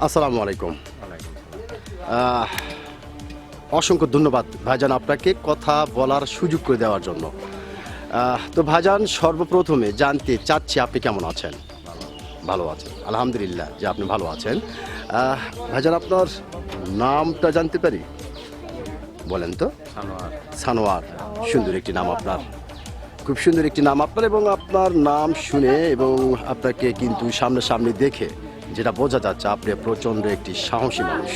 আসসালামু আলাইকুম। অসংখ্য ধন্যবাদ ভাইজান আপনাকে কথা বলার সুযোগ করে দেওয়ার জন্য। তো ভাইজান, সর্বপ্রথমে জানতে চাচ্ছি আপনি কেমন আছেন? ভালো আছেন, আলহামদুলিল্লাহ যে আপনি ভালো আছেন। ভাইজান, আপনার নামটা জানতে পারি? বলেন তো। সানোয়ার। সুন্দর একটি নাম আপনার, খুব সুন্দর একটি নাম আপনার। এবং আপনার নাম শুনে এবং আপনাকে কিন্তু সামনাসামনি দেখে যেটা বোঝা যাচ্ছে, আপনি প্রচণ্ড একটি সাহসী মানুষ।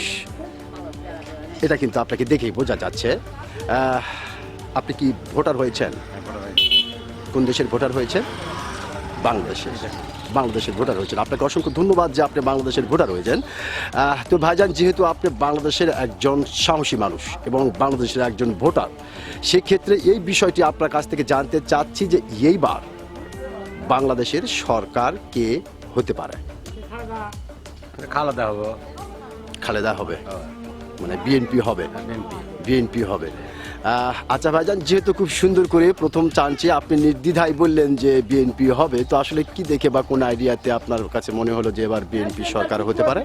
এটা কিন্তু আপনাকে দেখেই বোঝা যাচ্ছে। আপনি কি ভোটার হয়েছেন? কোন দেশের ভোটার হয়েছেন? বাংলাদেশের ভোটার হয়েছেন। আপনাকে অসংখ্য ধন্যবাদ যে আপনি বাংলাদেশের ভোটার হয়েছেন। তো ভাইজান, যেহেতু আপনি বাংলাদেশের একজন সাহসী মানুষ এবং বাংলাদেশের একজন ভোটার, সেক্ষেত্রে এই বিষয়টি আপনার কাছ থেকে জানতে চাচ্ছি যে এইবার বাংলাদেশের সরকার কে হতে পারে? খালেদা হবে, মানে বিএনপি হবে। বিএনপি হবে। আচ্ছা ভাইজান, যেহেতু খুব সুন্দর করে প্রথম চান্সে আপনি নির্দ্বিধায় বললেন যে বিএনপি হবে, তো আসলে কি দেখে বা কোন আইডিয়াতে আপনার কাছে মনে হলো যে এবার বিএনপি সরকার হতে পারে?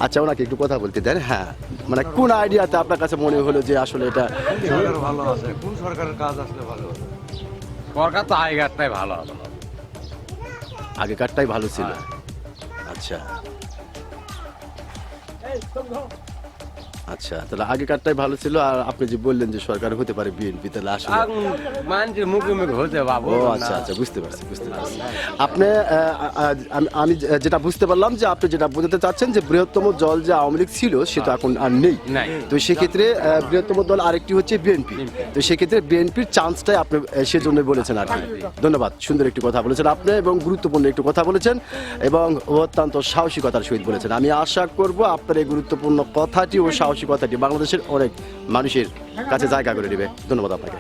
আচ্ছা, ওনাকে একটু কথা বলতে দেন। হ্যাঁ, মানে কোন আইডিয়াতে আপনার কাছে মনে হলো যে আসলে এটা ভালো আছে? কোন সরকারের কাজ আসলে ভালো হবে? সরকার তো আগেকারটাই ভালো হবে। আগেকারটাই ভালো ছিল। আচ্ছা আচ্ছা, তাহলে আগেকারটাই ভালো ছিল। আর আপনি যে বললেন যে সরকার হতে পারে বিএনপি, তাহলে আসলে মানুষের মুখে মুখে হতে পাবো। ও আচ্ছা আচ্ছা, বুঝতে পারছি। আপনি আমি যেটা বুঝতে পারলাম যে আপনি যেটা বোঝাতে চাচ্ছেন যে বৃহত্তম দল যে আওয়ামী লীগ ছিল সেটা এখন আর নেই। তো সেক্ষেত্রে বৃহত্তম দল আরেকটি হচ্ছে বিএনপি। তো সেক্ষেত্রে বিএনপির চান্সটাই আপনি সেজন্য বলেছেন আর কি। ধন্যবাদ, সুন্দর একটি কথা বলেছেন আপনি এবং গুরুত্বপূর্ণ একটু কথা বলেছেন এবং অত্যন্ত সাহসিকতার সহিত বলেছেন। আমি আশা করব আপনার এই গুরুত্বপূর্ণ কথাটি ও সাহসিকতাটি বাংলাদেশের অনেক মানুষের কাছে জায়গা করে নেবে। ধন্যবাদ আপনাকে।